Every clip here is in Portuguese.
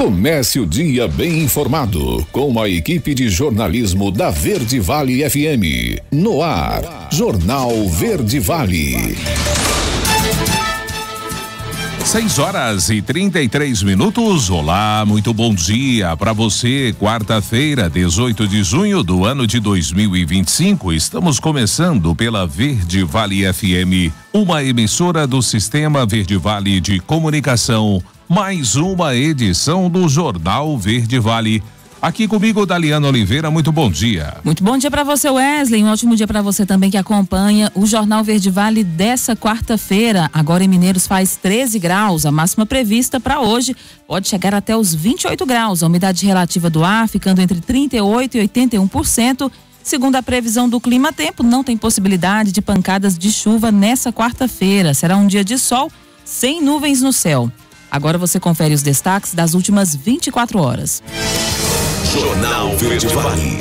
Comece o dia bem informado com a equipe de jornalismo da Verde Vale FM. No ar, Jornal Verde Vale. 6h33. Olá, muito bom dia para você. Quarta-feira, 18 de junho do ano de 2025. Estamos começando pela Verde Vale FM, uma emissora do Sistema Verde Vale de Comunicação. Mais uma edição do Jornal Verde Vale. Aqui comigo, Daliana Oliveira, muito bom dia. Muito bom dia para você, Wesley. Um ótimo dia para você também que acompanha o Jornal Verde Vale dessa quarta-feira. Agora em Mineiros faz 13 graus. A máxima prevista para hoje pode chegar até os 28 graus. A umidade relativa do ar ficando entre 38% e 81%. Segundo a previsão do Clima Tempo, não tem possibilidade de pancadas de chuva nessa quarta-feira. Será um dia de sol sem nuvens no céu. Agora você confere os destaques das últimas 24 horas. Jornal Verde Vale.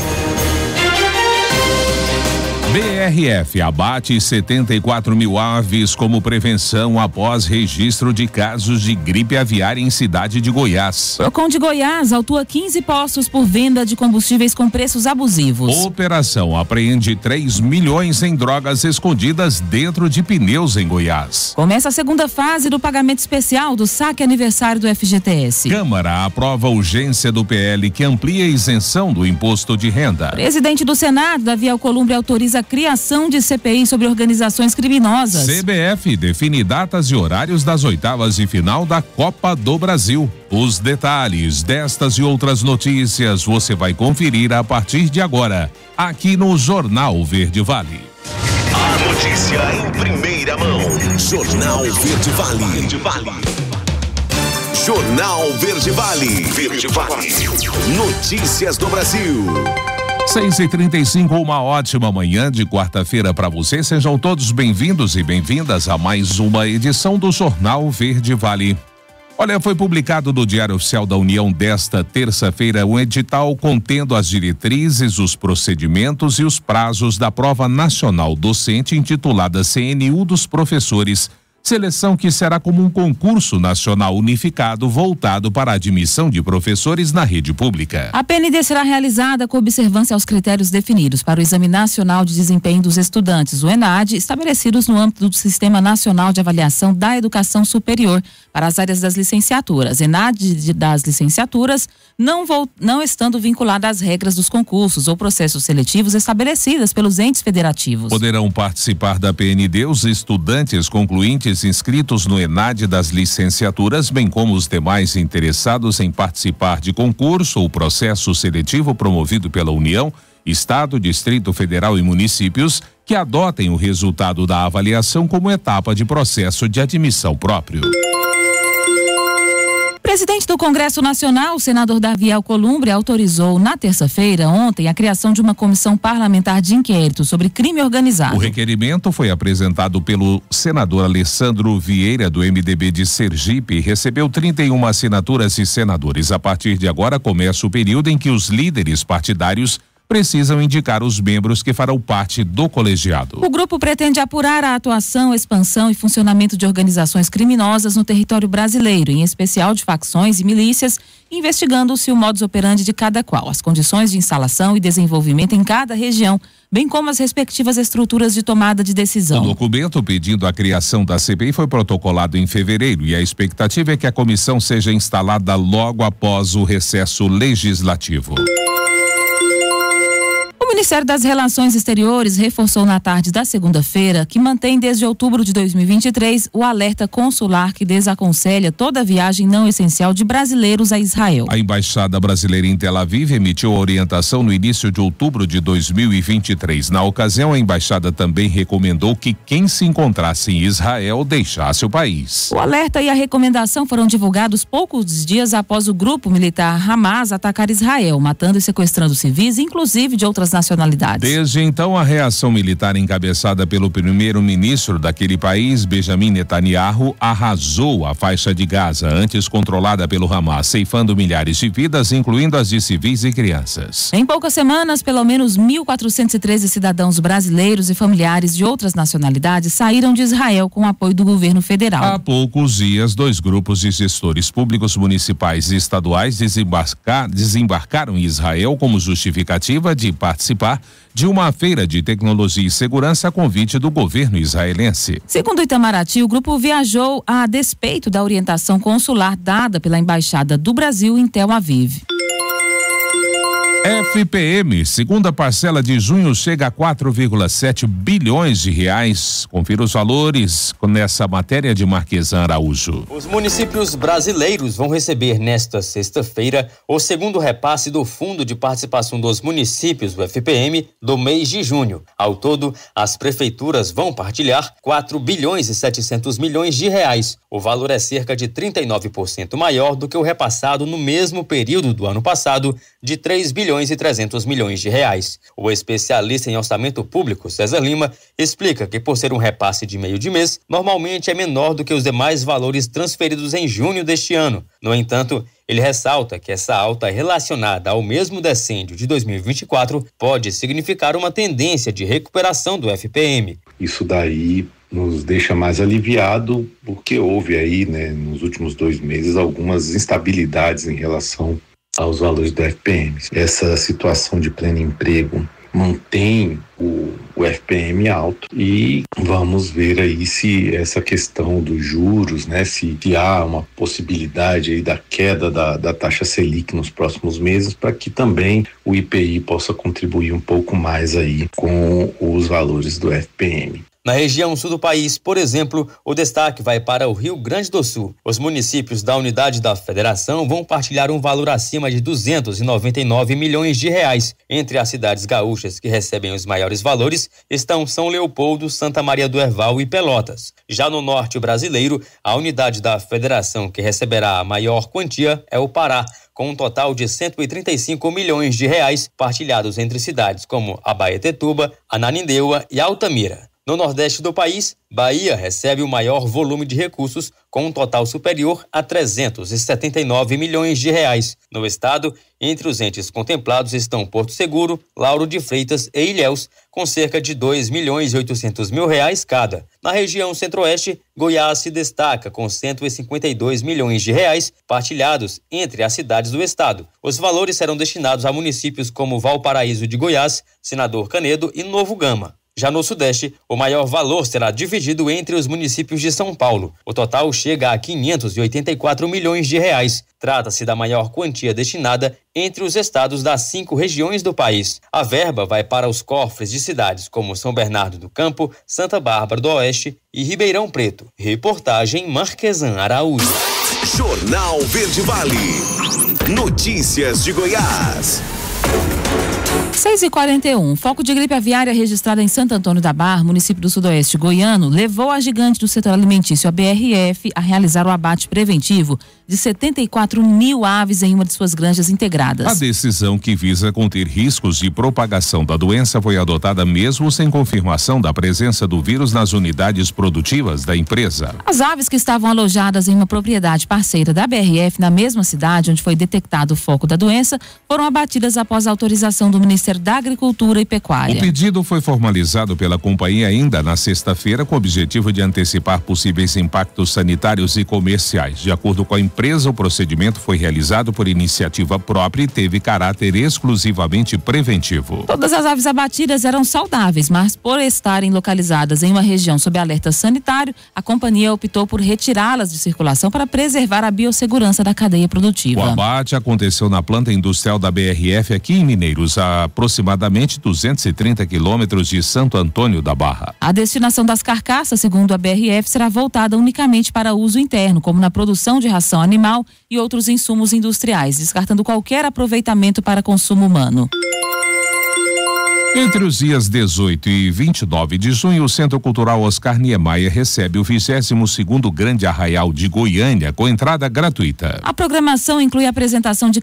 BRF abate 74 mil aves como prevenção após registro de casos de gripe aviária em cidade de Goiás. Procon de Goiás autua 15 postos por venda de combustíveis com preços abusivos. Operação apreende 3 milhões em drogas escondidas dentro de pneus em Goiás. Começa a segunda fase do pagamento especial do saque aniversário do FGTS. Câmara aprova a urgência do PL que amplia a isenção do imposto de renda. Presidente do Senado, Davi Alcolumbre, autoriza a criação de CPI sobre organizações criminosas. CBF define datas e horários das oitavas de final da Copa do Brasil. Os detalhes destas e outras notícias você vai conferir a partir de agora, aqui no Jornal Verde Vale. A notícia em primeira mão. Jornal Verde Vale. Jornal Verde Vale. Verde Vale. Notícias do Brasil. 6h35, uma ótima manhã de quarta-feira para você. Sejam todos bem-vindos e bem-vindas a mais uma edição do Jornal Verde Vale. Olha, foi publicado no Diário Oficial da União desta terça-feira um edital contendo as diretrizes, os procedimentos e os prazos da Prova Nacional Docente intitulada CNU dos Professores. Seleção que será como um concurso nacional unificado voltado para a admissão de professores na rede pública. A PND será realizada com observância aos critérios definidos para o Exame Nacional de Desempenho dos Estudantes, o ENAD, estabelecidos no âmbito do Sistema Nacional de Avaliação da Educação Superior para as áreas das licenciaturas. ENAD das licenciaturas não estando vinculada às regras dos concursos ou processos seletivos estabelecidas pelos entes federativos. Poderão participar da PND os estudantes concluintes inscritos no ENAD das licenciaturas, bem como os demais interessados em participar de concurso ou processo seletivo promovido pela União, Estado, Distrito Federal e municípios que adotem o resultado da avaliação como etapa de processo de admissão próprio. Presidente do Congresso Nacional, o senador Davi Alcolumbre, autorizou na terça-feira, ontem, a criação de uma comissão parlamentar de inquérito sobre crime organizado. O requerimento foi apresentado pelo senador Alessandro Vieira, do MDB de Sergipe, e recebeu 31 assinaturas de senadores. A partir de agora começa o período em que os líderes partidários precisam indicar os membros que farão parte do colegiado. O grupo pretende apurar a atuação, expansão e funcionamento de organizações criminosas no território brasileiro, em especial de facções e milícias, investigando-se o modus operandi de cada qual, as condições de instalação e desenvolvimento em cada região, bem como as respectivas estruturas de tomada de decisão. O documento pedindo a criação da CPI foi protocolado em fevereiro e a expectativa é que a comissão seja instalada logo após o recesso legislativo. O Ministério das Relações Exteriores reforçou na tarde da segunda-feira que mantém desde outubro de 2023 o alerta consular que desaconselha toda viagem não essencial de brasileiros a Israel. A Embaixada Brasileira em Tel Aviv emitiu a orientação no início de outubro de 2023. Na ocasião, a embaixada também recomendou que quem se encontrasse em Israel deixasse o país. O alerta e a recomendação foram divulgados poucos dias após o grupo militar Hamas atacar Israel, matando e sequestrando civis, inclusive de outras nações nacionalidades. Desde então, a reação militar encabeçada pelo primeiro-ministro daquele país, Benjamin Netanyahu, arrasou a faixa de Gaza, antes controlada pelo Hamas, ceifando milhares de vidas, incluindo as de civis e crianças. Em poucas semanas, pelo menos 1.413 cidadãos brasileiros e familiares de outras nacionalidades saíram de Israel com o apoio do governo federal. Há poucos dias, 2 grupos de gestores públicos municipais e estaduais desembarcaram em Israel como justificativa de participar de uma feira de tecnologia e segurança a convite do governo israelense. Segundo Itamaraty, o grupo viajou a despeito da orientação consular dada pela Embaixada do Brasil em Tel Aviv. FPM, segunda parcela de junho chega a 4,7 bilhões de reais. Confira os valores nessa matéria de Marquesan Araújo. Os municípios brasileiros vão receber nesta sexta-feira o segundo repasse do Fundo de Participação dos Municípios, o FPM, do mês de junho. Ao todo, as prefeituras vão partilhar 4 bilhões e 700 milhões de reais. O valor é cerca de 39% maior do que o repassado no mesmo período do ano passado, de 3 bilhões e 300 milhões de reais. O especialista em orçamento público, César Lima, explica que por ser um repasse de meio de mês, normalmente é menor do que os demais valores transferidos em junho deste ano. No entanto, ele ressalta que essa alta relacionada ao mesmo decêndio de 2024 pode significar uma tendência de recuperação do FPM. Isso daí nos deixa mais aliviado, porque houve aí, nos últimos 2 meses, algumas instabilidades em relação aos valores do FPM. Essa situação de pleno emprego mantém o FPM alto e vamos ver aí se essa questão dos juros, se há uma possibilidade aí da queda da taxa Selic nos próximos meses, para que também o IPI possa contribuir um pouco mais aí com os valores do FPM. Na região sul do país, por exemplo, o destaque vai para o Rio Grande do Sul. Os municípios da unidade da federação vão partilhar um valor acima de 299 milhões de reais. Entre as cidades gaúchas que recebem os maiores valores estão São Leopoldo, Santa Maria do Herval e Pelotas. Já no norte brasileiro, a unidade da federação que receberá a maior quantia é o Pará, com um total de 135 milhões de reais partilhados entre cidades como Abaetetuba, Ananindeua e Altamira. No nordeste do país, Bahia recebe o maior volume de recursos, com um total superior a 379 milhões de reais. No estado, entre os entes contemplados estão Porto Seguro, Lauro de Freitas e Ilhéus, com cerca de 2 milhões e 800 mil reais cada. Na região centro-oeste, Goiás se destaca com 152 milhões de reais partilhados entre as cidades do estado. Os valores serão destinados a municípios como Valparaíso de Goiás, Senador Canedo e Novo Gama. Já no Sudeste, o maior valor será dividido entre os municípios de São Paulo. O total chega a 584 milhões de reais. Trata-se da maior quantia destinada entre os estados das 5 regiões do país. A verba vai para os cofres de cidades como São Bernardo do Campo, Santa Bárbara do Oeste e Ribeirão Preto. Reportagem Marquesan Araújo. Jornal Verde Vale. Notícias de Goiás. 6h41, foco de gripe aviária registrado em Santo Antônio da Barra, município do Sudoeste goiano, levou a gigante do setor alimentício, a BRF, a realizar o abate preventivo de 74 mil aves em uma de suas granjas integradas. A decisão, que visa conter riscos de propagação da doença, foi adotada mesmo sem confirmação da presença do vírus nas unidades produtivas da empresa. As aves que estavam alojadas em uma propriedade parceira da BRF, na mesma cidade onde foi detectado o foco da doença, foram abatidas após a autorização do Ministério da Agricultura e Pecuária. O pedido foi formalizado pela companhia ainda na sexta-feira, com o objetivo de antecipar possíveis impactos sanitários e comerciais. De acordo com a empresa, o procedimento foi realizado por iniciativa própria e teve caráter exclusivamente preventivo. Todas as aves abatidas eram saudáveis, mas por estarem localizadas em uma região sob alerta sanitário, a companhia optou por retirá-las de circulação para preservar a biossegurança da cadeia produtiva. O abate aconteceu na planta industrial da BRF aqui em Mineiros, a aproximadamente 230 quilômetros de Santo Antônio da Barra. A destinação das carcaças, segundo a BRF, será voltada unicamente para uso interno, como na produção de ração animal e outros insumos industriais, descartando qualquer aproveitamento para consumo humano. Entre os dias 18 e 29 de junho, o Centro Cultural Oscar Niemeyer recebe o 22º Grande Arraial de Goiânia com entrada gratuita. A programação inclui a apresentação de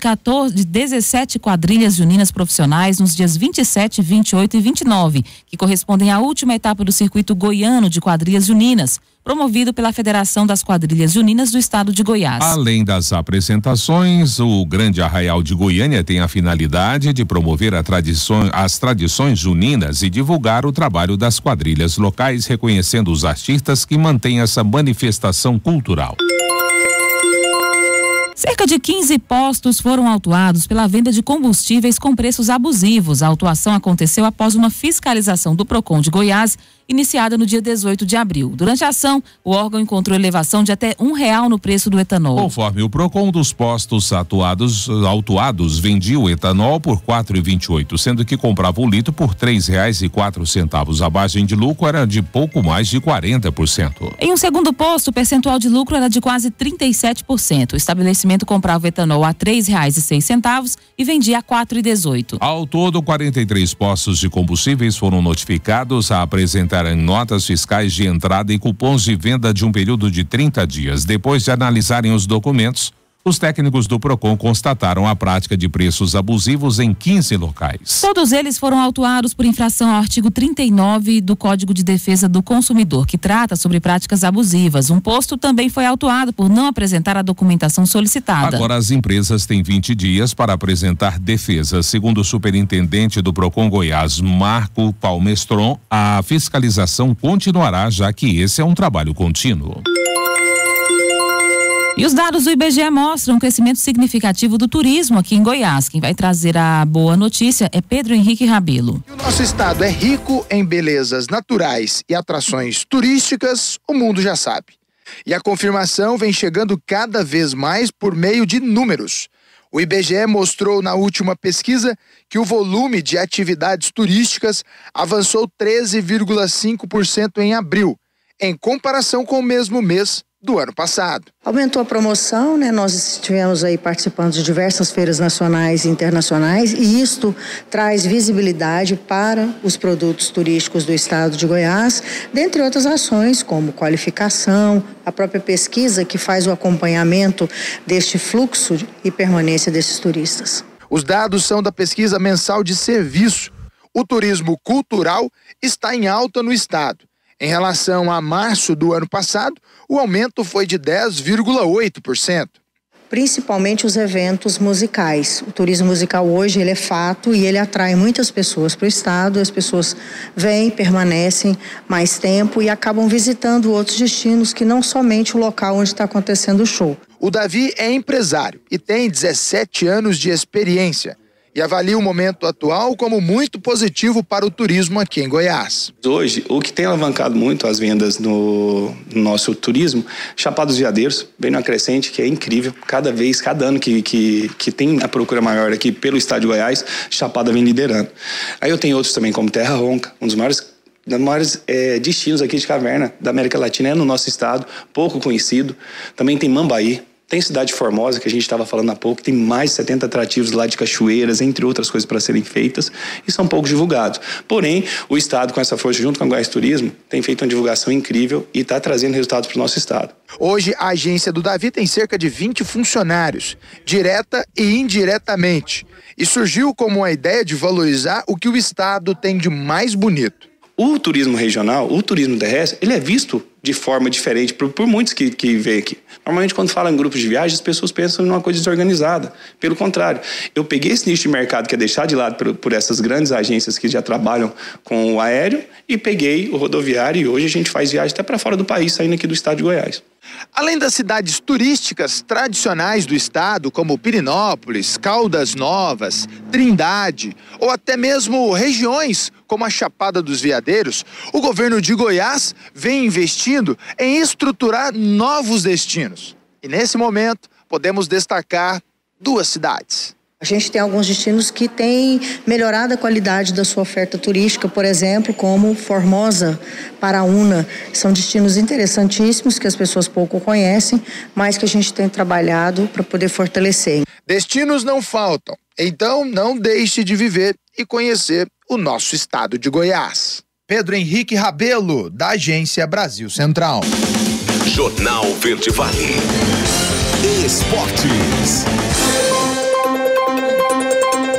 17 quadrilhas juninas profissionais nos dias 27, 28 e 29, que correspondem à última etapa do circuito goiano de quadrilhas juninas, promovido pela Federação das Quadrilhas Juninas do Estado de Goiás. Além das apresentações, o Grande Arraial de Goiânia tem a finalidade de promover as tradições juninas e divulgar o trabalho das quadrilhas locais, reconhecendo os artistas que mantêm essa manifestação cultural. Cerca de 15 postos foram autuados pela venda de combustíveis com preços abusivos. A autuação aconteceu após uma fiscalização do Procon de Goiás, iniciada no dia 18 de abril. Durante a ação, o órgão encontrou elevação de até R$1 no preço do etanol. Conforme o Procon, dos postos autuados vendia o etanol por R$4,28, sendo que comprava o litro por R$3,04. A margem de lucro era de pouco mais de 40%. Em um segundo posto, o percentual de lucro era de quase 37%. O estabelecimento comprava o etanol a R$3,06 e vendia a R$4,18. Ao todo, 43 postos de combustíveis foram notificados a apresentar em notas fiscais de entrada e cupons de venda de um período de 30 dias. Depois de analisarem os documentos, os técnicos do Procon constataram a prática de preços abusivos em 15 locais. Todos eles foram autuados por infração ao artigo 39 do Código de Defesa do Consumidor, que trata sobre práticas abusivas. Um posto também foi autuado por não apresentar a documentação solicitada. Agora as empresas têm 20 dias para apresentar defesa. Segundo o superintendente do Procon Goiás, Marco Palmestron, a fiscalização continuará, já que esse é um trabalho contínuo. E os dados do IBGE mostram um crescimento significativo do turismo aqui em Goiás. Quem vai trazer a boa notícia é Pedro Henrique Rabelo. O nosso estado é rico em belezas naturais e atrações turísticas, o mundo já sabe. E a confirmação vem chegando cada vez mais por meio de números. O IBGE mostrou na última pesquisa que o volume de atividades turísticas avançou 13,5% em abril, em comparação com o mesmo mês do ano passado. Aumentou a promoção, né? Nós estivemos aí participando de diversas feiras nacionais e internacionais e isto traz visibilidade para os produtos turísticos do estado de Goiás, dentre outras ações como qualificação, a própria pesquisa que faz o acompanhamento deste fluxo e permanência desses turistas. Os dados são da pesquisa mensal de serviço. O turismo cultural está em alta no estado. Em relação a março do ano passado, o aumento foi de 10,8%. Principalmente os eventos musicais. O turismo musical hoje ele é fato e ele atrai muitas pessoas para o estado. As pessoas vêm, permanecem mais tempo e acabam visitando outros destinos que não somente o local onde está acontecendo o show. O Davi é empresário e tem 17 anos de experiência. E avalia o momento atual como muito positivo para o turismo aqui em Goiás. Hoje, o que tem alavancado muito as vendas no nosso turismo, Chapada dos Veadeiros, vem numa crescente que é incrível. Cada ano que tem a procura maior aqui pelo estado de Goiás, Chapada vem liderando. Aí eu tenho outros também, como Terra Ronca, um dos maiores destinos aqui de caverna da América Latina é no nosso estado, pouco conhecido. Também tem Mambaí. Tem Cidade Formosa, que a gente estava falando há pouco, tem mais de 70 atrativos lá de cachoeiras, entre outras coisas para serem feitas, e são pouco divulgados. Porém, o estado, com essa força, junto com a Goiás Turismo, tem feito uma divulgação incrível e está trazendo resultados para o nosso estado. Hoje, a agência do Davi tem cerca de 20 funcionários, direta e indiretamente, e surgiu como uma ideia de valorizar o que o estado tem de mais bonito. O turismo regional, o turismo terrestre, ele é visto de forma diferente por muitos que vêm aqui. Normalmente, quando falam em grupos de viagem, as pessoas pensam em uma coisa desorganizada. Pelo contrário, eu peguei esse nicho de mercado que é deixado de lado por essas grandes agências que já trabalham com o aéreo e peguei o rodoviário e hoje a gente faz viagem até para fora do país, saindo aqui do estado de Goiás. Além das cidades turísticas tradicionais do estado, como Pirenópolis, Caldas Novas, Trindade, ou até mesmo regiões como a Chapada dos Veadeiros, o governo de Goiás vem investindo em estruturar novos destinos. E nesse momento, podemos destacar duas cidades. A gente tem alguns destinos que têm melhorado a qualidade da sua oferta turística, por exemplo, como Formosa, Paraúna. São destinos interessantíssimos que as pessoas pouco conhecem, mas que a gente tem trabalhado para poder fortalecer. Destinos não faltam, então não deixe de viver e conhecer o nosso estado de Goiás. Pedro Henrique Rabelo, da Agência Brasil Central. Jornal Verde Vale. Esportes.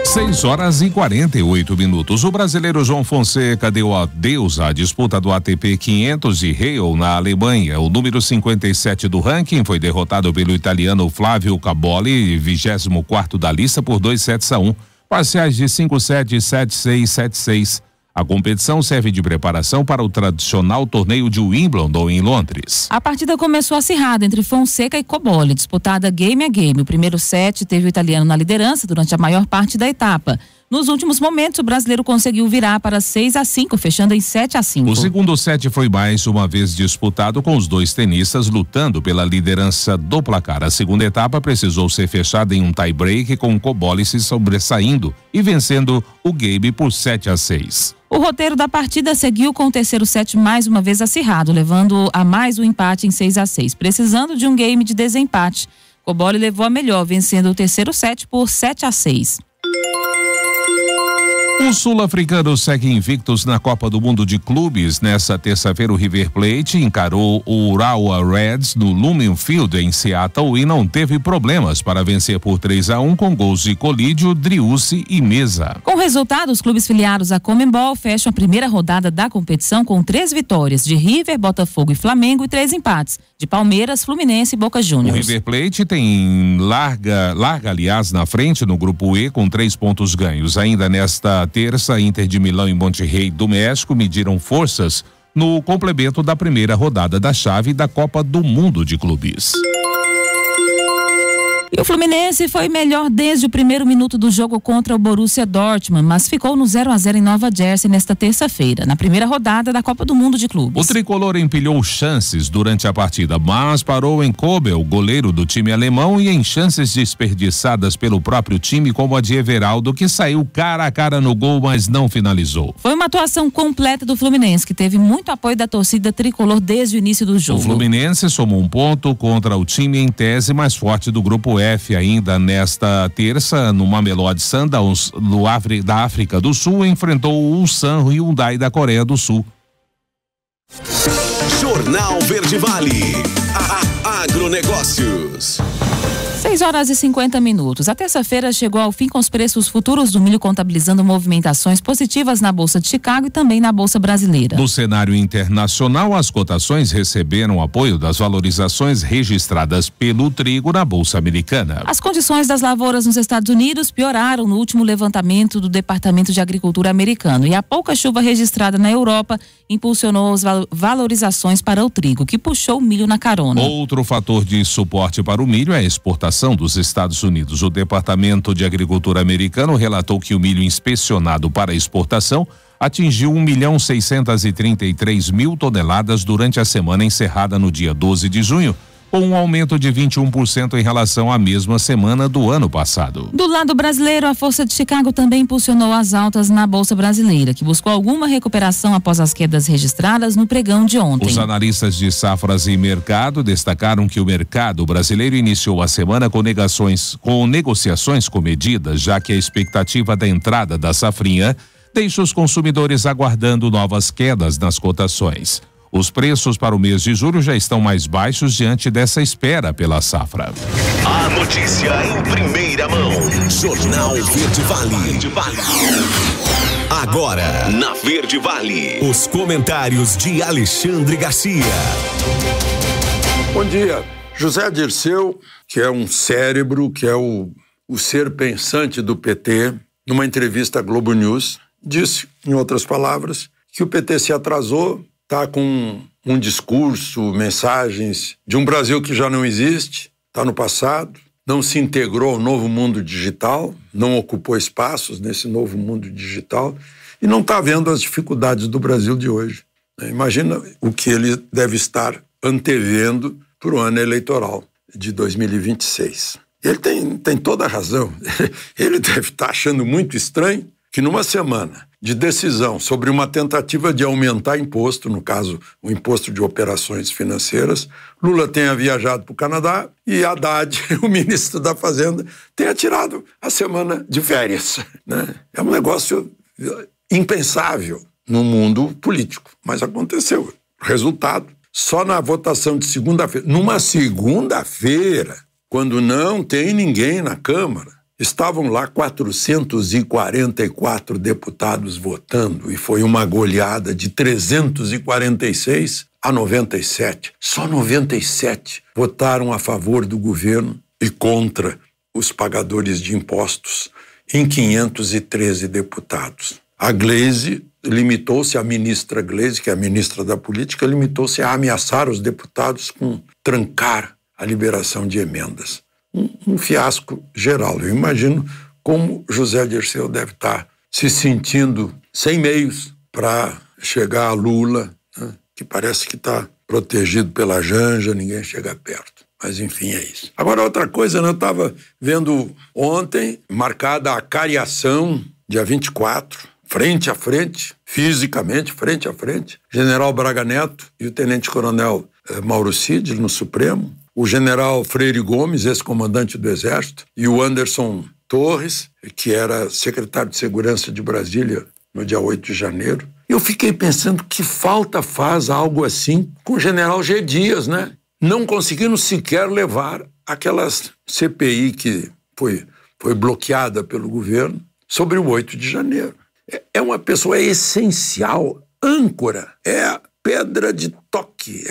6h48. O brasileiro João Fonseca deu adeus à disputa do ATP 500 de Halle na Alemanha. O número 57 do ranking foi derrotado pelo italiano Flávio Caboli, 24º da lista, por 2-1, parciais de 5-7, 7-6, 7-6. A competição serve de preparação para o tradicional torneio de Wimbledon em Londres. A partida começou acirrada entre Fonseca e Caboli, disputada game a game. O primeiro set teve o italiano na liderança durante a maior parte da etapa. Nos últimos momentos, o brasileiro conseguiu virar para 6-5, fechando em 7-5. O segundo set foi mais uma vez disputado, com os dois tenistas lutando pela liderança do placar. A segunda etapa precisou ser fechada em um tie-break, com o Caboli se sobressaindo e vencendo o game por 7-6. O roteiro da partida seguiu com o terceiro set mais uma vez acirrado, levando a mais um empate em 6-6. Precisando de um game de desempate, Caboli levou a melhor, vencendo o terceiro set por 7-6. Os sul-africanos seguem invictos na Copa do Mundo de Clubes. Nessa terça-feira, o River Plate encarou o Urawa Reds no Lumen Field em Seattle e não teve problemas para vencer por 3-1 com gols de Colídio, Driussi e Mesa. Com o resultado, os clubes filiados à Conmebol fecham a primeira rodada da competição com 3 vitórias de River, Botafogo e Flamengo e 3 empates de Palmeiras, Fluminense e Boca Juniors. O River Plate tem larga aliás, na frente no grupo E com 3 pontos ganhos. Ainda nesta terça, Inter de Milão e Monterrey do México mediram forças no complemento da primeira rodada da chave da Copa do Mundo de Clubes. E o Fluminense foi melhor desde o primeiro minuto do jogo contra o Borussia Dortmund, mas ficou no 0-0 em Nova Jersey nesta terça-feira, na primeira rodada da Copa do Mundo de Clubes. O tricolor empilhou chances durante a partida, mas parou em Kobel, goleiro do time alemão, e em chances desperdiçadas pelo próprio time, como a de Everaldo, que saiu cara a cara no gol, mas não finalizou. Foi uma atuação completa do Fluminense, que teve muito apoio da torcida tricolor desde o início do jogo. O Fluminense somou um ponto contra o time em tese mais forte do grupo F. Ainda nesta terça, no Mamelodi Sundowns da África do Sul, enfrentou o Ulsan Hyundai da Coreia do Sul. Jornal Verde Vale. Agronegócios. 6h50. A terça-feira chegou ao fim com os preços futuros do milho contabilizando movimentações positivas na Bolsa de Chicago e também na Bolsa Brasileira. No cenário internacional, as cotações receberam apoio das valorizações registradas pelo trigo na Bolsa Americana. As condições das lavouras nos Estados Unidos pioraram no último levantamento do Departamento de Agricultura americano, e a pouca chuva registrada na Europa impulsionou as valorizações para o trigo, que puxou o milho na carona. Outro fator de suporte para o milho é a exportação dos Estados Unidos. O Departamento de Agricultura americano relatou que o milho inspecionado para exportação atingiu 1.633.000 toneladas durante a semana encerrada no dia 12 de junho, com um aumento de 21% em relação à mesma semana do ano passado. Do lado brasileiro, a Força de Chicago também impulsionou as altas na Bolsa Brasileira, que buscou alguma recuperação após as quedas registradas no pregão de ontem. Os analistas de safras e mercado destacaram que o mercado brasileiro iniciou a semana com negociações comedidas, já que a expectativa da entrada da safrinha deixa os consumidores aguardando novas quedas nas cotações. Os preços para o mês de julho já estão mais baixos diante dessa espera pela safra. A notícia em primeira mão. Jornal Verde Vale. Agora, na Verde Vale, os comentários de Alexandre Garcia. Bom dia. José Dirceu, que é um cérebro, que é o ser pensante do PT, numa entrevista à Globo News, disse, em outras palavras, que o PT se atrasou, está com um discurso, mensagens de um Brasil que já não existe, está no passado, não se integrou ao novo mundo digital, não ocupou espaços nesse novo mundo digital e não está vendo as dificuldades do Brasil de hoje. Imagina o que ele deve estar antevendo para o ano eleitoral de 2026. Ele tem toda a razão. Ele deve estar achando muito estranho que numa semana de decisão sobre uma tentativa de aumentar imposto, no caso, o imposto de operações financeiras, Lula tenha viajado para o Canadá e Haddad, o ministro da Fazenda, tenha tirado a semana de férias, né? É um negócio impensável no mundo político, mas aconteceu. Resultado, só na votação de segunda-feira, numa segunda-feira, quando não tem ninguém na Câmara, estavam lá 444 deputados votando e foi uma goleada de 346 a 97. Só 97 votaram a favor do governo e contra os pagadores de impostos em 513 deputados. A Gleisi limitou-se, a ministra Gleisi, que é a ministra da Política, limitou-se a ameaçar os deputados com trancar a liberação de emendas. Um fiasco geral. Eu imagino como José Dirceu deve estar se sentindo sem meios para chegar a Lula, né? Que parece que está protegido pela Janja, ninguém chega perto. Mas, enfim, é isso. Agora, outra coisa, né? Eu estava vendo ontem, marcada a cariação, dia 24, frente a frente, fisicamente, frente a frente, General Braga Neto e o Tenente-Coronel Mauro Cid, no Supremo, o General Freire Gomes, ex-comandante do Exército, e o Anderson Torres, que era secretário de Segurança de Brasília no dia 8 de janeiro. Eu fiquei pensando que falta faz algo assim com o General G. Dias, né? Não conseguiram sequer levar aquelas CPI que foi bloqueada pelo governo sobre o 8 de janeiro. É uma pessoa essencial, âncora, é pedra de toque.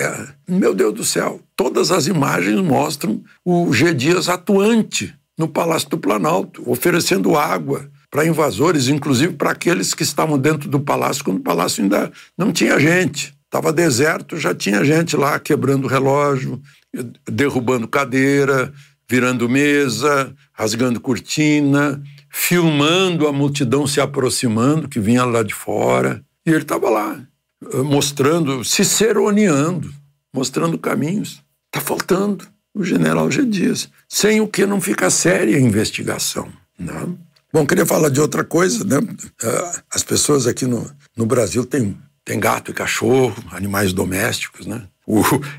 Meu Deus do céu, todas as imagens mostram o G. Dias atuante no Palácio do Planalto, oferecendo água para invasores, inclusive para aqueles que estavam dentro do palácio, quando o palácio ainda não tinha gente. Estava deserto, já tinha gente lá quebrando relógio, derrubando cadeira, virando mesa, rasgando cortina, filmando a multidão se aproximando, que vinha lá de fora. E ele estava lá, mostrando, ciceroneando, mostrando caminhos. Está faltando o General G. Dias, sem o que não fica séria a investigação, não? Bom, queria falar de outra coisa, né? As pessoas aqui no Brasil têm gato e cachorro, animais domésticos, né?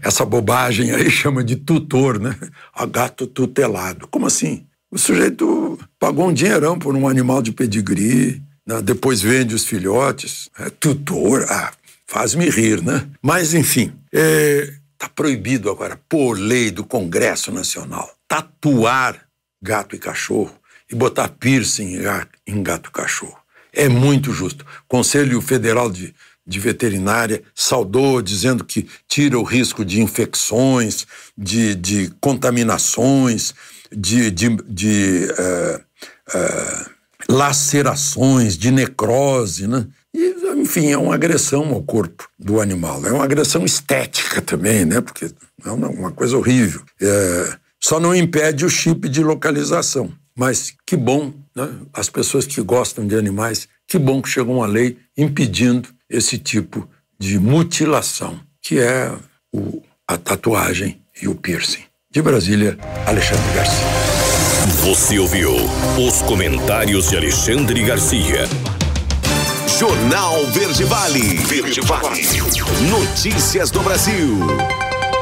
Essa bobagem aí chama de tutor, né? A gato tutelado. Como assim? O sujeito pagou um dinheirão por um animal de pedigree, né? Depois vende os filhotes. Tutor, faz-me rir, né? Mas, enfim, tá proibido agora, por lei do Congresso Nacional, tatuar gato e cachorro e botar piercing em gato e cachorro. É muito justo. Conselho Federal de Veterinária saudou, dizendo que tira o risco de infecções, de contaminações, de lacerações, de necrose, né? E, enfim, é uma agressão ao corpo do animal. É uma agressão estética também, né? Porque é uma coisa horrível. Só não impede o chip de localização. Mas que bom, né? As pessoas que gostam de animais, que bom que chegou uma lei impedindo esse tipo de mutilação, que é a tatuagem e o piercing. De Brasília, Alexandre Garcia. Você ouviu os comentários de Alexandre Garcia. Jornal Verde Vale. Verde Vale. Notícias do Brasil.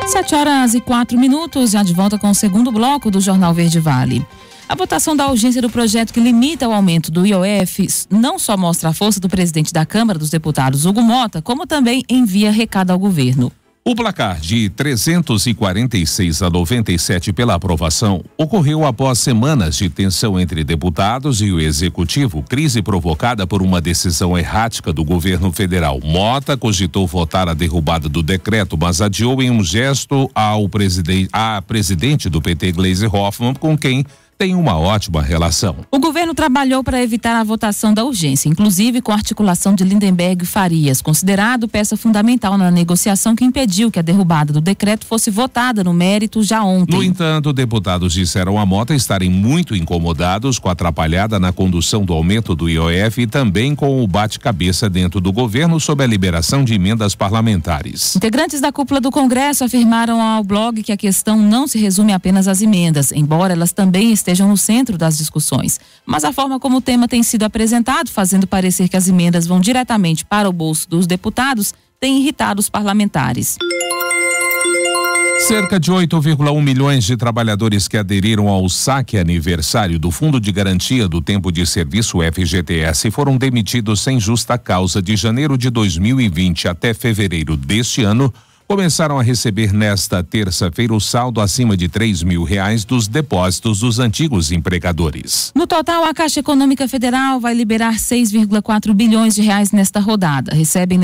7h04, já de volta com o segundo bloco do Jornal Verde Vale. A votação da urgência do projeto que limita o aumento do IOF não só mostra a força do presidente da Câmara dos Deputados, Hugo Mota, como também envia recado ao governo. O placar de 346 a 97 pela aprovação ocorreu após semanas de tensão entre deputados e o executivo, crise provocada por uma decisão errática do governo federal. Mota cogitou votar a derrubada do decreto, mas adiou em um gesto à presidente do PT, Gleisi Hoffmann, com quem tem uma ótima relação. O governo trabalhou para evitar a votação da urgência, inclusive com a articulação de Lindenberg Farias, considerado peça fundamental na negociação que impediu que a derrubada do decreto fosse votada no mérito já ontem. No entanto, deputados disseram a Mota estarem muito incomodados com a atrapalhada na condução do aumento do IOF e também com o bate-cabeça dentro do governo sobre a liberação de emendas parlamentares. Integrantes da cúpula do Congresso afirmaram ao blog que a questão não se resume apenas às emendas, embora elas também estejam no centro das discussões. Mas a forma como o tema tem sido apresentado, fazendo parecer que as emendas vão diretamente para o bolso dos deputados, tem irritado os parlamentares. Cerca de 8,1 milhões de trabalhadores que aderiram ao saque aniversário do Fundo de Garantia do Tempo de Serviço FGTS foram demitidos sem justa causa de janeiro de 2020 até fevereiro deste ano. Começaram a receber nesta terça-feira o saldo acima de R$3.000 dos depósitos dos antigos empregadores. No total, a Caixa Econômica Federal vai liberar 6,4 bilhões de reais nesta rodada. Recebem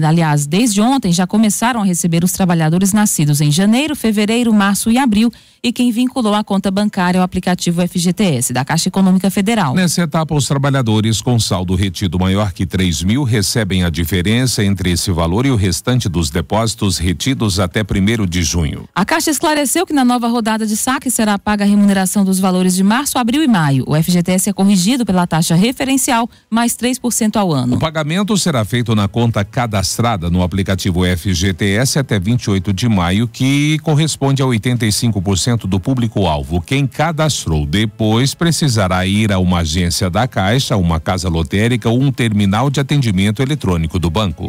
aliás, desde ontem já começaram a receber os trabalhadores nascidos em janeiro, fevereiro, março e abril e quem vinculou a conta bancária ao aplicativo FGTS da Caixa Econômica Federal. Nessa etapa, os trabalhadores com saldo retido maior que R$3.000 recebem a diferença entre esse valor e o restante dos depósitos retidos até 1º de junho. A Caixa esclareceu que na nova rodada de saque será paga a remuneração dos valores de março, abril e maio. O FGTS é corrigido pela taxa referencial mais 3% ao ano. O pagamento será feito na conta cadastrada no aplicativo FGTS até 28 de maio, que corresponde a 85% do público-alvo. Quem cadastrou depois precisará ir a uma agência da Caixa, uma casa lotérica ou um terminal de atendimento eletrônico do banco.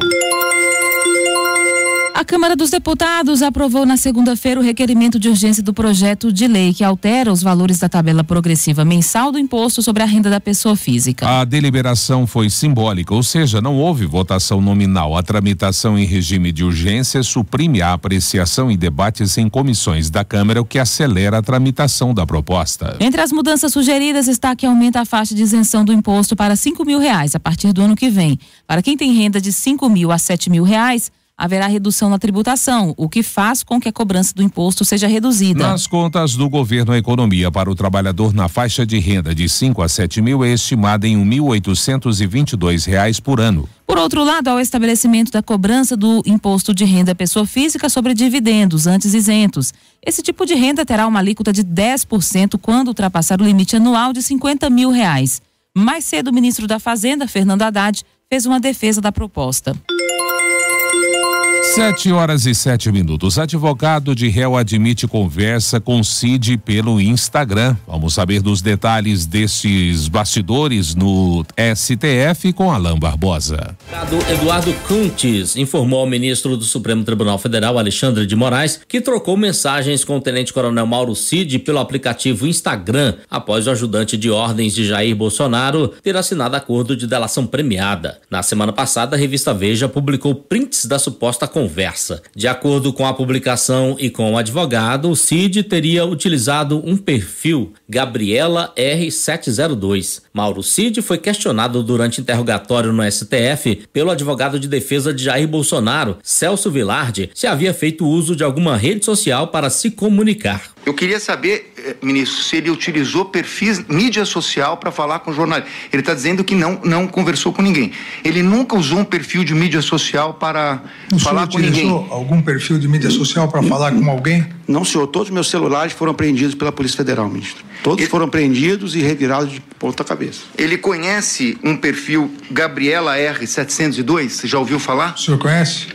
A Câmara dos Deputados aprovou na segunda-feira o requerimento de urgência do projeto de lei que altera os valores da tabela progressiva mensal do imposto sobre a renda da pessoa física. A deliberação foi simbólica, ou seja, não houve votação nominal. A tramitação em regime de urgência suprime a apreciação e debates em comissões da Câmara, o que acelera a tramitação da proposta. Entre as mudanças sugeridas está que aumenta a faixa de isenção do imposto para R$5.000 a partir do ano que vem. Para quem tem renda de R$5.000 a R$7.000, haverá redução na tributação, o que faz com que a cobrança do imposto seja reduzida. Nas contas do governo, a economia para o trabalhador na faixa de renda de 5 a 7 mil é estimada em R$1.822 por ano. Por outro lado, há o estabelecimento da cobrança do imposto de renda pessoa física sobre dividendos antes isentos. Esse tipo de renda terá uma alíquota de 10% quando ultrapassar o limite anual de R$50 mil. Mais cedo, o ministro da Fazenda, Fernando Haddad, fez uma defesa da proposta. 7h07. Advogado de réu admite conversa com Cid pelo Instagram. Vamos saber dos detalhes destes bastidores no STF com Alain Barbosa. Eduardo Cuntes informou ao ministro do Supremo Tribunal Federal, Alexandre de Moraes, que trocou mensagens com o tenente-coronel Mauro Cid pelo aplicativo Instagram, após o ajudante de ordens de Jair Bolsonaro ter assinado acordo de delação premiada. Na semana passada, a revista Veja publicou prints da suposta conversa. De acordo com a publicação e com o advogado, o Cid teria utilizado um perfil Gabriela R702. Mauro Cid foi questionado durante interrogatório no STF pelo advogado de defesa de Jair Bolsonaro, Celso Vilardi, se havia feito uso de alguma rede social para se comunicar. Eu queria saber, ministro, se ele utilizou perfis, mídia social para falar com jornalistas. Ele está dizendo que não conversou com ninguém. Ele nunca usou um perfil de mídia social para falar com ninguém. Utilizou algum perfil de mídia social para falar com alguém? Não, senhor. Todos os meus celulares foram apreendidos pela Polícia Federal, ministro. Todos foram apreendidos e revirados de ponta cabeça. Ele conhece um perfil Gabriela R702? Você já ouviu falar? O senhor conhece?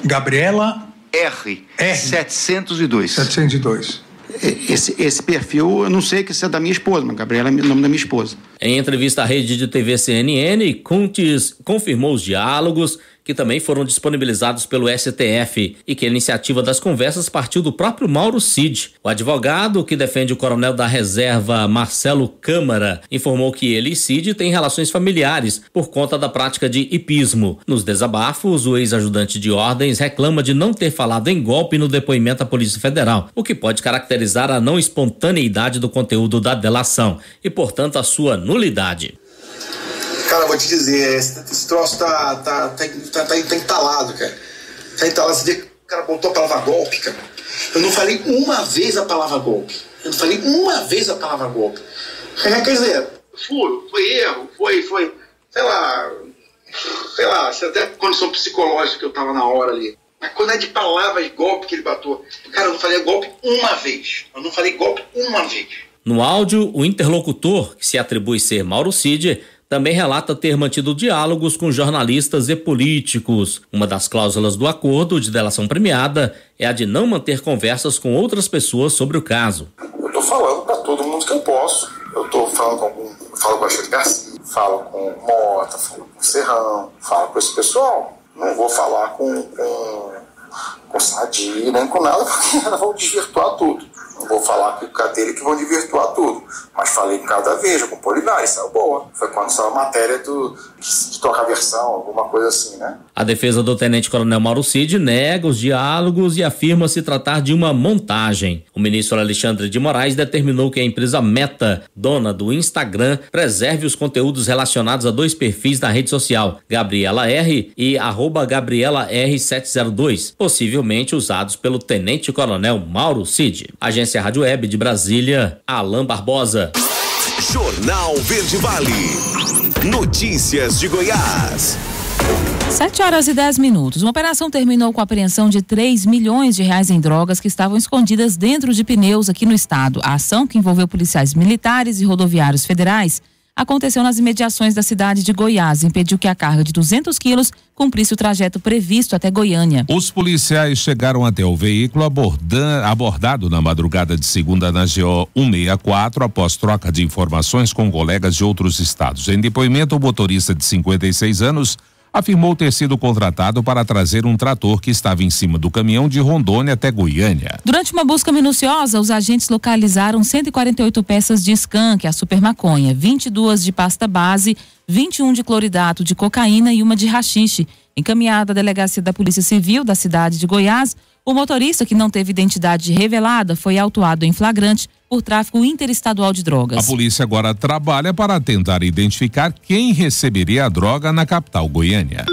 Gabriela R702. 702. Esse perfil, eu não sei que isso é da minha esposa, mas Gabriela é o nome da minha esposa. Em entrevista à rede de TV CNN, Cuntes confirmou os diálogos que também foram disponibilizados pelo STF e que a iniciativa das conversas partiu do próprio Mauro Cid. O advogado que defende o coronel da reserva Marcelo Câmara informou que ele e Cid têm relações familiares por conta da prática de hipismo. Nos desabafos, o ex-ajudante de ordens reclama de não ter falado em golpe no depoimento à Polícia Federal, o que pode caracterizar a não espontaneidade do conteúdo da delação e, portanto, a sua nulidade. Cara, vou te dizer, esse troço tá entalado, cara. Tá entalado. Você vê que o cara botou a palavra golpe, cara. Eu não falei uma vez a palavra golpe. Quer dizer, foi erro, foi, sei lá, até condição psicológica que eu tava na hora ali. Mas quando é de palavras golpe que ele bateu, cara, eu não falei golpe uma vez. No áudio, o interlocutor, que se atribui ser Mauro Cid, também relata ter mantido diálogos com jornalistas e políticos. Uma das cláusulas do acordo de delação premiada é a de não manter conversas com outras pessoas sobre o caso. Eu tô falando pra todo mundo que eu posso. Eu tô falando falo com a Alexandre Garcia, falo com o Mota, falo com o Serrão, falo com esse pessoal. Não vou falar com sadia, nem com nada, porque elas vão desvirtuar tudo. Não vou falar com cadeira que vão desvirtuar tudo, mas falei com cada Veja, com Polinário, saiu boa. Foi quando saiu a matéria de trocar versão, alguma coisa assim, né? A defesa do tenente-coronel Mauro Cid nega os diálogos e afirma se tratar de uma montagem. O ministro Alexandre de Moraes determinou que a empresa Meta, dona do Instagram, preserve os conteúdos relacionados a 2 perfis na rede social, Gabriela R e @Gabriela R702, possivelmente usados pelo tenente-coronel Mauro Cid. Agência Rádio Web de Brasília, Alain Barbosa. Jornal Verde Vale. Notícias de Goiás. 7h10. Uma operação terminou com a apreensão de R$3 milhões em drogas que estavam escondidas dentro de pneus aqui no estado. A ação, que envolveu policiais militares e rodoviários federais, aconteceu nas imediações da cidade de Goiás e impediu que a carga de 200 quilos cumprisse o trajeto previsto até Goiânia. Os policiais chegaram até o veículo abordado na madrugada de segunda na GO 164 após troca de informações com colegas de outros estados. Em depoimento, o motorista de 56 anos afirmou ter sido contratado para trazer um trator que estava em cima do caminhão de Rondônia até Goiânia. Durante uma busca minuciosa, os agentes localizaram 148 peças de skunk, a super maconha, 22 de pasta base, 21 de cloridato de cocaína e uma de haxixe. Encaminhada à delegacia da Polícia Civil da cidade de Goiás, o motorista, que não teve identidade revelada, foi autuado em flagrante por tráfico interestadual de drogas. A polícia agora trabalha para tentar identificar quem receberia a droga na capital Goiânia.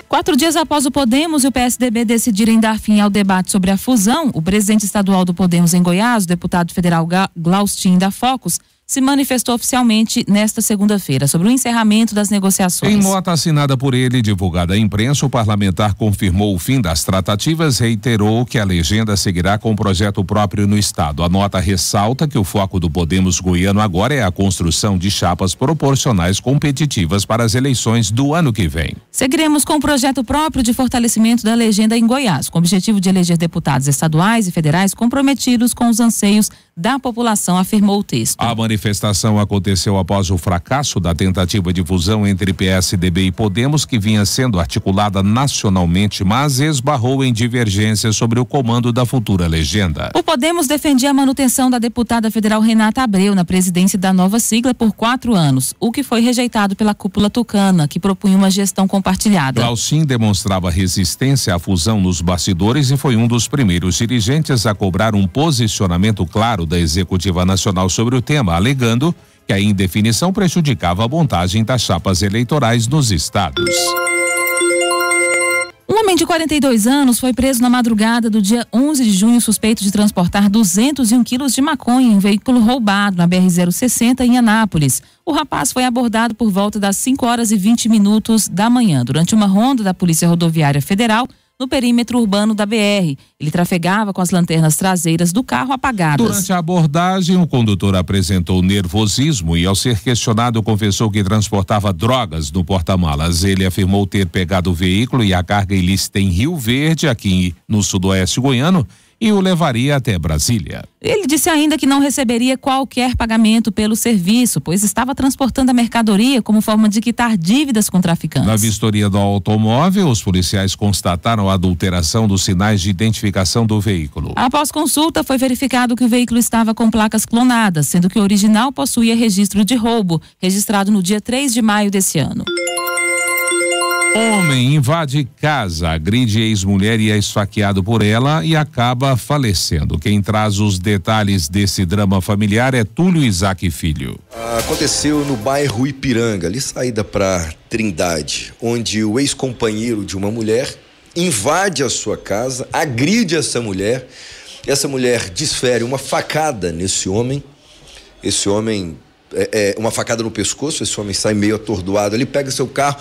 4 dias após o Podemos e o PSDB decidirem dar fim ao debate sobre a fusão, o presidente estadual do Podemos em Goiás, o deputado federal Glaustin da Focus, se manifestou oficialmente nesta segunda-feira sobre o encerramento das negociações. Em nota assinada por ele e divulgada à imprensa, o parlamentar confirmou o fim das tratativas e reiterou que a legenda seguirá com um projeto próprio no estado. A nota ressalta que o foco do Podemos goiano agora é a construção de chapas proporcionais competitivas para as eleições do ano que vem. Seguiremos com um projeto próprio de fortalecimento da legenda em Goiás, com o objetivo de eleger deputados estaduais e federais comprometidos com os anseios da população, afirmou o texto. A manifestação aconteceu após o fracasso da tentativa de fusão entre PSDB e Podemos, que vinha sendo articulada nacionalmente, mas esbarrou em divergências sobre o comando da futura legenda. O Podemos defendia a manutenção da deputada federal Renata Abreu na presidência da nova sigla por 4 anos, o que foi rejeitado pela cúpula tucana, que propunha uma gestão compartilhada. Glaustin demonstrava resistência à fusão nos bastidores e foi um dos primeiros dirigentes a cobrar um posicionamento claro da Executiva Nacional sobre o tema, alegando que a indefinição prejudicava a montagem das chapas eleitorais nos estados. Um homem de 42 anos foi preso na madrugada do dia 11 de junho suspeito de transportar 201 quilos de maconha em um veículo roubado na BR-060 em Anápolis. O rapaz foi abordado por volta das 5h20 da manhã, durante uma ronda da Polícia Rodoviária Federal, no perímetro urbano da BR. Ele trafegava com as lanternas traseiras do carro apagadas. Durante a abordagem, o condutor apresentou nervosismo e, ao ser questionado, confessou que transportava drogas no porta-malas. Ele afirmou ter pegado o veículo e a carga ilícita em Rio Verde, aqui no sudoeste goiano, e o levaria até Brasília. Ele disse ainda que não receberia qualquer pagamento pelo serviço, pois estava transportando a mercadoria como forma de quitar dívidas com traficantes. Na vistoria do automóvel, os policiais constataram a adulteração dos sinais de identificação do veículo. Após consulta, foi verificado que o veículo estava com placas clonadas, sendo que o original possuía registro de roubo, registrado no dia 3 de maio desse ano. Homem invade casa, agride ex-mulher e é esfaqueado por ela e acaba falecendo. Quem traz os detalhes desse drama familiar é Túlio Isaac Filho. Aconteceu no bairro Ipiranga, ali saída para Trindade, onde o ex-companheiro de uma mulher invade a sua casa, agride essa mulher desfere uma facada nesse homem. Esse homem, uma facada no pescoço, esse homem sai meio atordoado, ele pega seu carro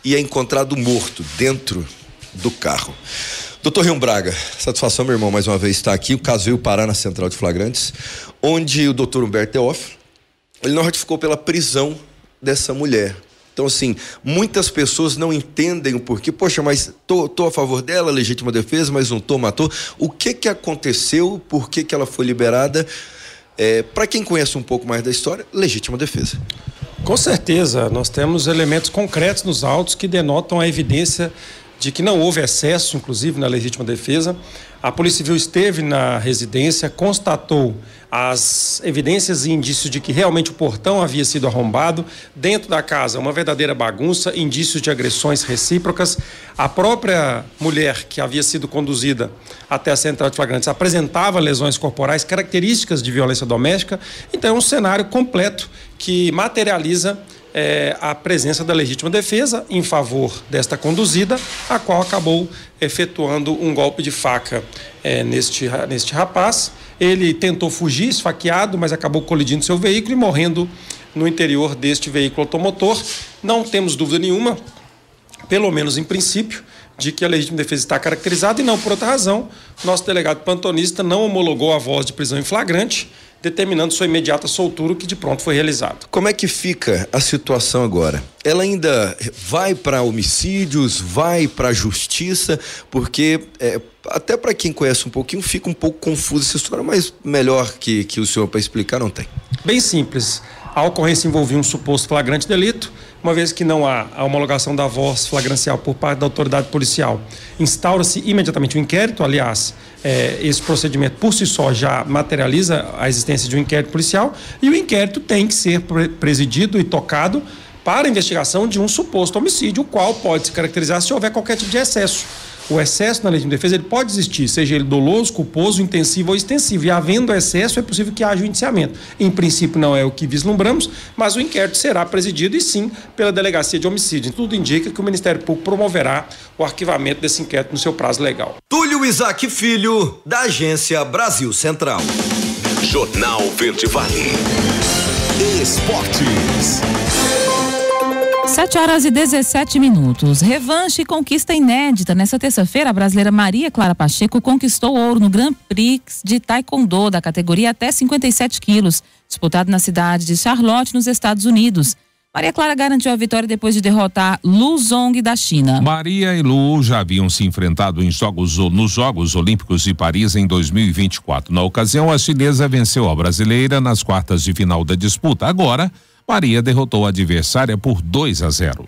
e é encontrado morto dentro do carro. Doutor Rio Braga, satisfação, meu irmão, mais uma vez estar aqui. O caso veio parar na Central de Flagrantes, onde o doutor Humberto Teófilo, ele não ratificou pela prisão dessa mulher. Então, assim, muitas pessoas não entendem o porquê. Poxa, mas tô a favor dela, legítima defesa, mas não matou. O que aconteceu? Por que ela foi liberada? Para quem conhece um pouco mais da história, legítima defesa. Com certeza, nós temos elementos concretos nos autos que denotam a evidência de que não houve excesso, inclusive, na legítima defesa. A Polícia Civil esteve na residência, constatou as evidências e indícios de que realmente o portão havia sido arrombado. Dentro da casa, uma verdadeira bagunça, indícios de agressões recíprocas. A própria mulher que havia sido conduzida até a central de flagrantes apresentava lesões corporais, características de violência doméstica. Então é um cenário completo que materializa a presença da legítima defesa em favor desta conduzida, a qual acabou efetuando um golpe de faca neste rapaz. Ele tentou fugir, esfaqueado, mas acabou colidindo seu veículo e morrendo no interior deste veículo automotor. Não temos dúvida nenhuma, pelo menos em princípio, de que a legítima defesa está caracterizada, e não por outra razão. Nosso delegado plantonista não homologou a voz de prisão em flagrante, determinando sua imediata soltura, que de pronto foi realizado. Como é que fica a situação agora? Ela ainda vai para homicídios, vai para a justiça, porque até para quem conhece um pouquinho fica um pouco confusa essa história, mas melhor que o senhor para explicar não tem. Bem simples. A ocorrência envolvia um suposto flagrante delito. Uma vez que não há a homologação da voz flagrancial por parte da autoridade policial, instaura-se imediatamente um inquérito. Aliás, esse procedimento por si só já materializa a existência de um inquérito policial, e o inquérito tem que ser presidido e tocado para a investigação de um suposto homicídio, o qual pode se caracterizar se houver qualquer tipo de excesso. O excesso na legítima defesa ele pode existir, seja ele doloso, culposo, intensivo ou extensivo. E havendo excesso, é possível que haja o indiciamento. Em princípio, não é o que vislumbramos, mas o inquérito será presidido, e sim, pela Delegacia de Homicídio. Tudo indica que o Ministério Público promoverá o arquivamento desse inquérito no seu prazo legal. Túlio Isaac Filho, da Agência Brasil Central. Jornal Verde Vale. Esportes. 7h17. Revanche e conquista inédita. Nessa terça-feira, a brasileira Maria Clara Pacheco conquistou ouro no Grand Prix de Taekwondo da categoria até 57 quilos, disputado na cidade de Charlotte, nos Estados Unidos. Maria Clara garantiu a vitória depois de derrotar Lu Zong da China. Maria e Lu já haviam se enfrentado nos Jogos Olímpicos de Paris em 2024. Na ocasião, a chinesa venceu a brasileira nas quartas de final da disputa. Agora, Maria derrotou a adversária por 2-0.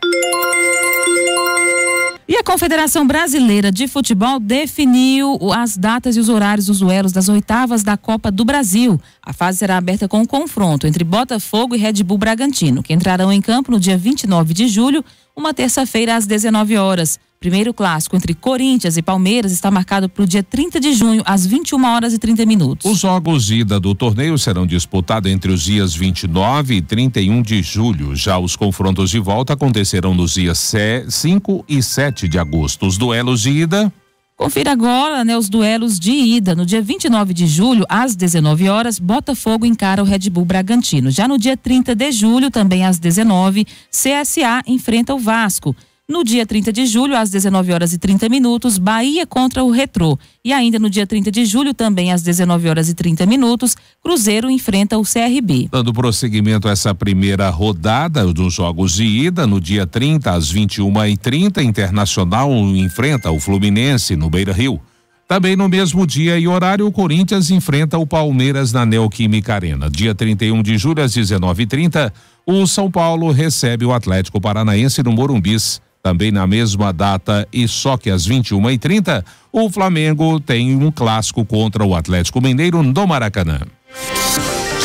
E a Confederação Brasileira de Futebol definiu as datas e os horários dos duelos das oitavas da Copa do Brasil. A fase será aberta com um confronto entre Botafogo e Red Bull Bragantino, que entrarão em campo no dia 29 de julho, uma terça-feira às 19 horas. Primeiro clássico entre Corinthians e Palmeiras está marcado para o dia 30 de junho, às 21h30. Os jogos de ida do torneio serão disputados entre os dias 29 e 31 de julho. Já os confrontos de volta acontecerão nos dias 5 e 7 de agosto. Os duelos de ida... Confira agora, os duelos de ida. No dia 29 de julho, às 19 horas, Botafogo encara o Red Bull Bragantino. Já no dia 30 de julho, também às 19, CSA enfrenta o Vasco. No dia 30 de julho, às 19h30, Bahia contra o Retrô. E ainda no dia 30 de julho, também às 19h30, Cruzeiro enfrenta o CRB. Dando prosseguimento a essa primeira rodada dos jogos de ida, no dia 30 às 21h30, Internacional enfrenta o Fluminense no Beira-Rio. Também no mesmo dia e horário, o Corinthians enfrenta o Palmeiras na Neoquímica Arena. Dia 31 de julho, às 19h30, o São Paulo recebe o Atlético Paranaense no Morumbis. Também na mesma data e só que às 21h30, o Flamengo tem um clássico contra o Atlético Mineiro no Maracanã.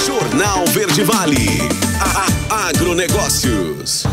Jornal Verde Vale. Agronegócios.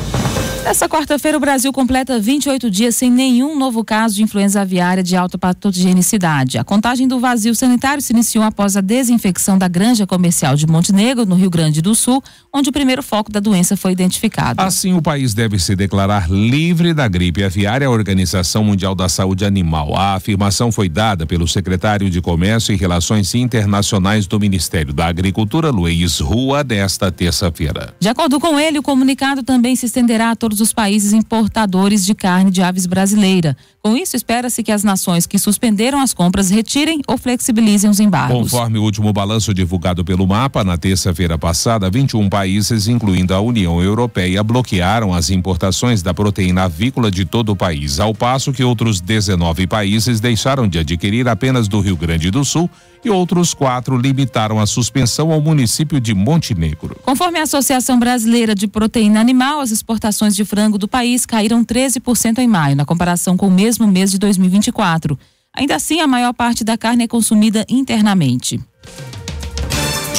Nessa quarta-feira, o Brasil completa 28 dias sem nenhum novo caso de influenza aviária de alta patogenicidade. A contagem do vazio sanitário se iniciou após a desinfecção da granja comercial de Montenegro, no Rio Grande do Sul, onde o primeiro foco da doença foi identificado. Assim, o país deve se declarar livre da gripe aviária à Organização Mundial da Saúde Animal. A afirmação foi dada pelo secretário de Comércio e Relações Internacionais do Ministério da Agricultura, Luiz Rua, desta terça-feira. De acordo com ele, o comunicado também se estenderá a todos os países importadores de carne de aves brasileira. Com isso, espera-se que as nações que suspenderam as compras retirem ou flexibilizem os embargos. Conforme o último balanço divulgado pelo MAPA, na terça-feira passada, 21 países, incluindo a União Europeia, bloquearam as importações da proteína avícola de todo o país, ao passo que outros 19 países deixaram de adquirir apenas do Rio Grande do Sul e outros 4 limitaram a suspensão ao município de Montenegro. Conforme a Associação Brasileira de Proteína Animal, as exportações de frango do país caíram 13% em maio, na comparação com o mesmo mês de 2024. Ainda assim, a maior parte da carne é consumida internamente.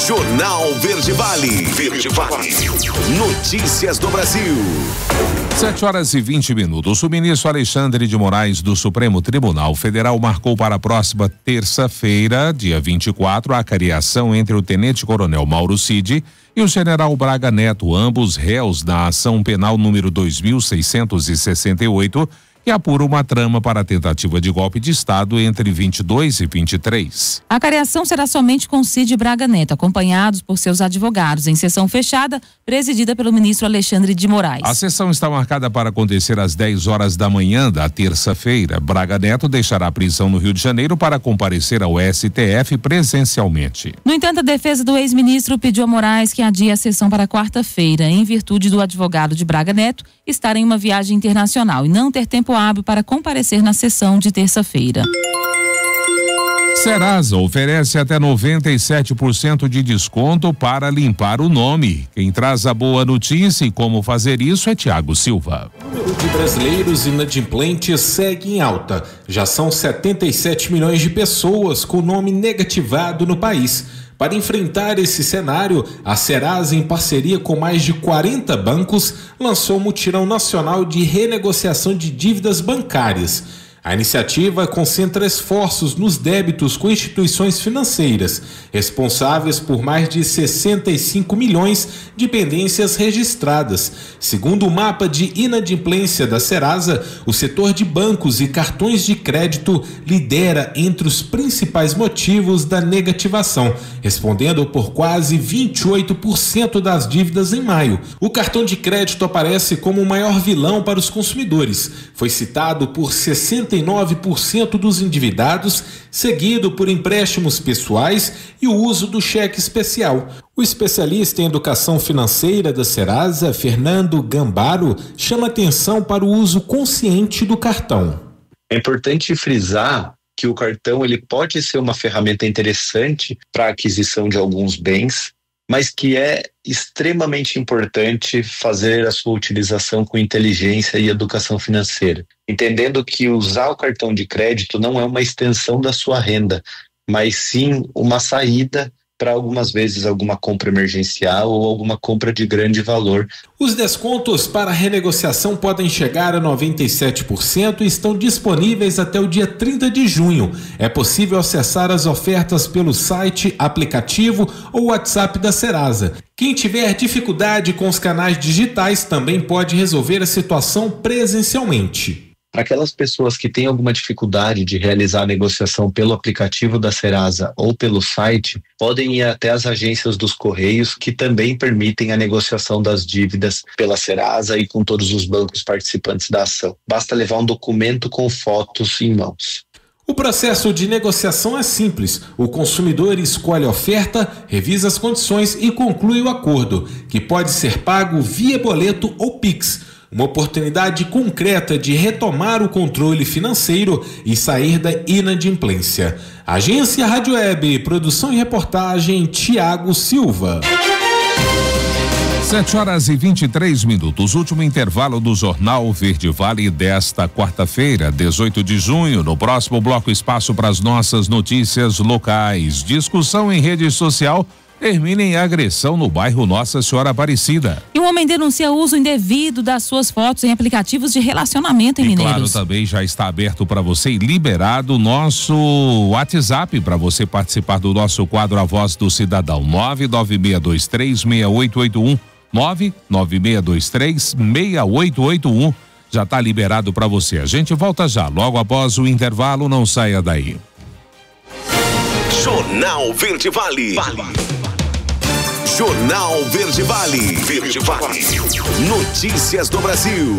Jornal Verde Vale. Notícias do Brasil. 7h20. O ministro Alexandre de Moraes do Supremo Tribunal Federal marcou para a próxima terça-feira, dia 24, a cariação entre o tenente-coronel Mauro Cid e o general Braga Neto, ambos réus na ação penal número 2668, que apura uma trama para a tentativa de golpe de Estado entre 22 e 23. A cariação será somente com Cid Braga Neto, acompanhados por seus advogados, em sessão fechada, presidida pelo ministro Alexandre de Moraes. A sessão está marcada para acontecer às 10 horas da manhã da terça-feira. Braga Neto deixará a prisão no Rio de Janeiro para comparecer ao STF presencialmente. No entanto, a defesa do ex-ministro pediu a Moraes que adie a sessão para quarta-feira, em virtude do advogado de Braga Neto estar em uma viagem internacional e não ter tempo hábil para comparecer na sessão de terça-feira. Serasa oferece até 97% de desconto para limpar o nome. Quem traz a boa notícia e como fazer isso é Tiago Silva. O número de brasileiros inadimplentes segue em alta. Já são 77 milhões de pessoas com nome negativado no país. Para enfrentar esse cenário, a Serasa, em parceria com mais de 40 bancos, lançou um mutirão nacional de renegociação de dívidas bancárias. A iniciativa concentra esforços nos débitos com instituições financeiras, responsáveis por mais de 65 milhões de pendências registradas. Segundo o mapa de inadimplência da Serasa, o setor de bancos e cartões de crédito lidera entre os principais motivos da negativação, respondendo por quase 28% das dívidas em maio. O cartão de crédito aparece como o maior vilão para os consumidores. Foi citado por 69% dos endividados, seguido por empréstimos pessoais e o uso do cheque especial. O especialista em educação financeira da Serasa, Fernando Gambaro, chama atenção para o uso consciente do cartão. É importante frisar que o cartão ele pode ser uma ferramenta interessante para a aquisição de alguns bens, mas que é extremamente importante fazer a sua utilização com inteligência e educação financeira, entendendo que usar o cartão de crédito não é uma extensão da sua renda, mas sim uma saída para algumas vezes alguma compra emergencial ou alguma compra de grande valor. Os descontos para a renegociação podem chegar a 97% e estão disponíveis até o dia 30 de junho. É possível acessar as ofertas pelo site, aplicativo ou WhatsApp da Serasa. Quem tiver dificuldade com os canais digitais também pode resolver a situação presencialmente. Para aquelas pessoas que têm alguma dificuldade de realizar a negociação pelo aplicativo da Serasa ou pelo site, podem ir até as agências dos Correios, que também permitem a negociação das dívidas pela Serasa e com todos os bancos participantes da ação. Basta levar um documento com fotos em mãos. O processo de negociação é simples. O consumidor escolhe a oferta, revisa as condições e conclui o acordo, que pode ser pago via boleto ou Pix. Uma oportunidade concreta de retomar o controle financeiro e sair da inadimplência. Agência Rádio Web, produção e reportagem, Tiago Silva. 7h23. Último intervalo do Jornal Verde Vale desta quarta-feira, 18 de junho. No próximo bloco, espaço para as nossas notícias locais. Discussão em rede social termina em agressão no bairro Nossa Senhora Aparecida. E um homem denuncia o uso indevido das suas fotos em aplicativos de relacionamento em Mineiros. Claro, também já está aberto para você e liberado o nosso WhatsApp para você participar do nosso quadro A Voz do Cidadão. 996236881. 996236881. Já está liberado para você. A gente volta já, logo após o intervalo, não saia daí. Jornal Verde Vale. Jornal Verde Vale. Notícias do Brasil.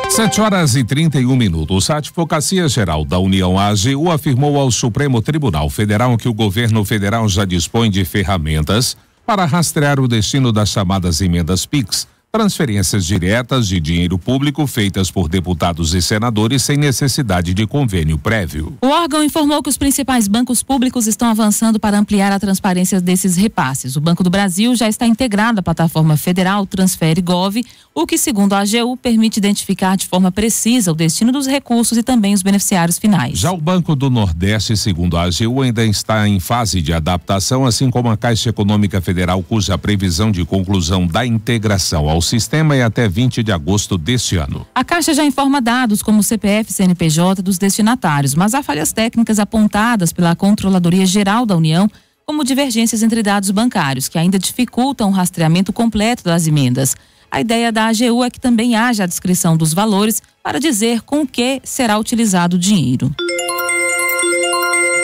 7h31. A Advocacia Geral da União, AGU, afirmou ao Supremo Tribunal Federal que o governo federal já dispõe de ferramentas para rastrear o destino das chamadas emendas PIX Transferências diretas de dinheiro público feitas por deputados e senadores sem necessidade de convênio prévio. O órgão informou que os principais bancos públicos estão avançando para ampliar a transparência desses repasses. O Banco do Brasil já está integrado à plataforma federal Transfere.gov, o que, segundo a AGU, permite identificar de forma precisa o destino dos recursos e também os beneficiários finais. Já o Banco do Nordeste, segundo a AGU, ainda está em fase de adaptação, assim como a Caixa Econômica Federal, cuja previsão de conclusão da integração ao sistema é até 20 de agosto deste ano. A Caixa já informa dados como CPF e CNPJ dos destinatários, mas há falhas técnicas apontadas pela Controladoria Geral da União, como divergências entre dados bancários, que ainda dificultam o rastreamento completo das emendas. A ideia da AGU é que também haja a descrição dos valores para dizer com o que será utilizado o dinheiro.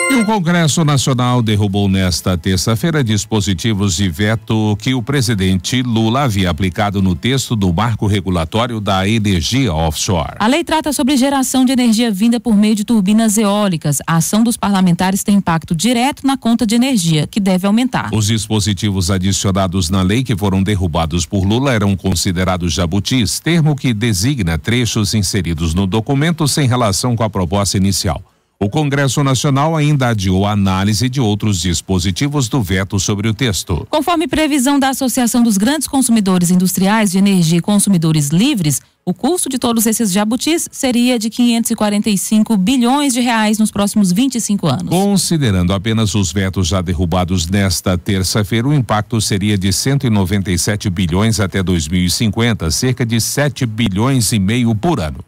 E o Congresso Nacional derrubou nesta terça-feira dispositivos de veto que o presidente Lula havia aplicado no texto do marco regulatório da energia offshore. A lei trata sobre geração de energia vinda por meio de turbinas eólicas. A ação dos parlamentares tem impacto direto na conta de energia, que deve aumentar. Os dispositivos adicionados na lei que foram derrubados por Lula eram considerados jabutis, termo que designa trechos inseridos no documento sem relação com a proposta inicial. O Congresso Nacional ainda adiou a análise de outros dispositivos do veto sobre o texto. Conforme previsão da Associação dos Grandes Consumidores Industriais de Energia e Consumidores Livres, o custo de todos esses jabutis seria de 545 bilhões de reais nos próximos 25 anos. Considerando apenas os vetos já derrubados nesta terça-feira, o impacto seria de 197 bilhões até 2050, cerca de 7 bilhões e meio por ano.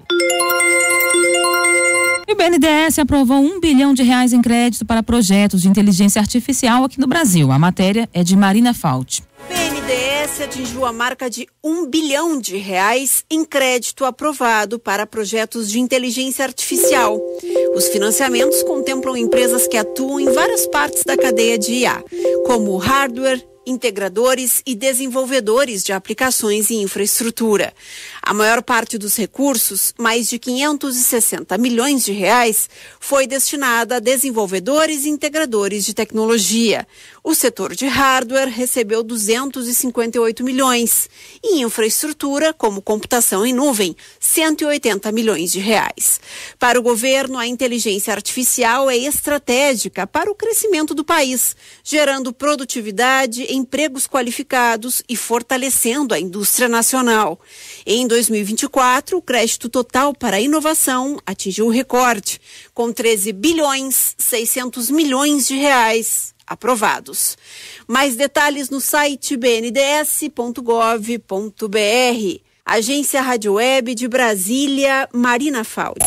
E o BNDES aprovou R$1 bilhão em crédito para projetos de inteligência artificial aqui no Brasil. A matéria é de Marina Fauci. O BNDES atingiu a marca de R$1 bilhão em crédito aprovado para projetos de inteligência artificial. Os financiamentos contemplam empresas que atuam em várias partes da cadeia de IA, como hardware, integradores e desenvolvedores de aplicações e infraestrutura. A maior parte dos recursos, mais de 560 milhões de reais, foi destinada a desenvolvedores e integradores de tecnologia. O setor de hardware recebeu 258 milhões e infraestrutura, como computação em nuvem, 180 milhões de reais. Para o governo, a inteligência artificial é estratégica para o crescimento do país, gerando produtividade, empregos qualificados e fortalecendo a indústria nacional. Em 2024, o crédito total para a inovação atingiu o recorde, com 13 bilhões 600 milhões de reais aprovados. Mais detalhes no site bnds.gov.br. Agência Rádio Web de Brasília, Marina Fauci.